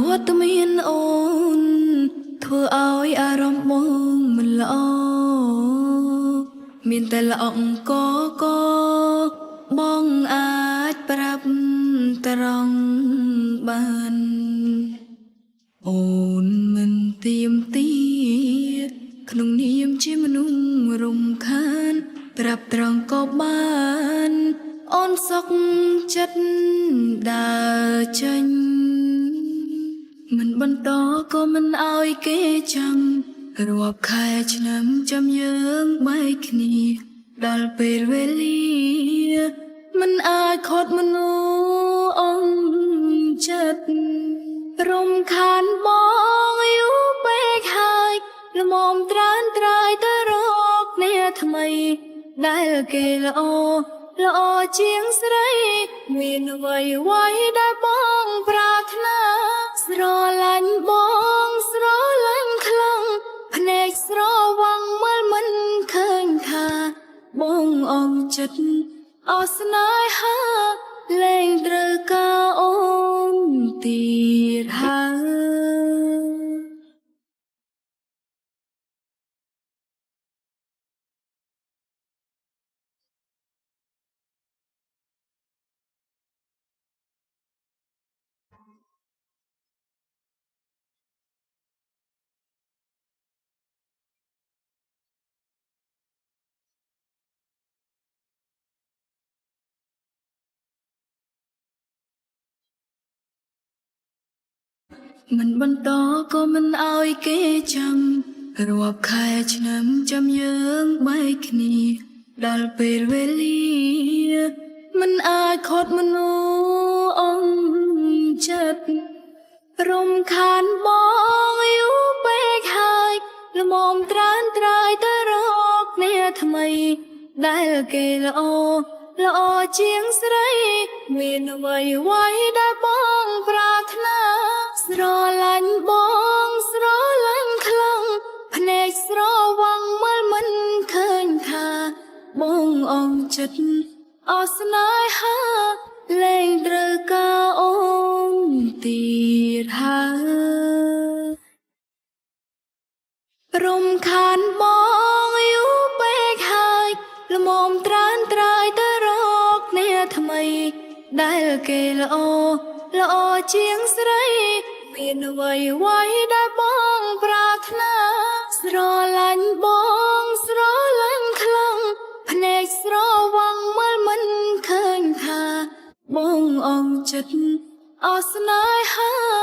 វត្តមានអូនធ្វើឲ្យអារម្មណ៍បងមិនល្អមានតែល្អអង្គកបងអាចប្រាប់ត្រង់បានអូនមិនទៀមទាក្នុងនាមជាមនុស្សរំខានប្រាប់ត្រង់ក៏បានអូនសុខចិត្តដើរចេញមិនបន្តក៏មិនឲ្យគេចាំរាប់ខែឆ្នាំចាំយើងបែកគ្នាដល់ពេលវេលាមិនអាចខត់មនុស្សអងចិត្តរំខានបងយូរពេកហើយល្មមត្រានត្រាយទៅរកអ្នកថ្មីដែលគេល្អជាងស្រីមានអ្វីដែលបងប្រាថ្នាស្រឡាញ់បងស្រឡាញ់ខ្លាំងភ្នែកស្រវាំងមើលមិនឃើញថាបងអងចិត្តអស់ស្នេហាលែងត្រូវការអូនទៀតហើយមិនបន្តក៏មិនឲ្យគេចាំរាប់ខែឆ្នាំចាំយើងបែកគ្នាដល់ពេលវេលាមិនអាចខត់មនុស្សអងចិត្តរំខានបងយូរពេកហើយល្មមត្រានត្រាយទៅរកអ្នកថ្មីដែលគេល្អជាងស្រីមានអ្វីដែលបងប្រាថ្នាស្រឡាញ់បងស្រឡាញ់ខ្លាំងភ្នែកស្រវាំងមើលមិនឃើញថាបងអងចិត្តអស់ស្នេហាលែងត្រូវការអូនទៀតហើយរំខានបងយូរពេកហើយល្មមត្រានត្រាយទៅរកអ្នកថ្មីដែលគេល្អជាងស្រីមានអ្វីដែលបងប្រាថ្នាស្រឡាញ់បងស្រឡាញ់ខ្លាំងភ្នែកស្រវាំងមើលមិនឃើញថាបងអងចិត្តអស់ស្នេហា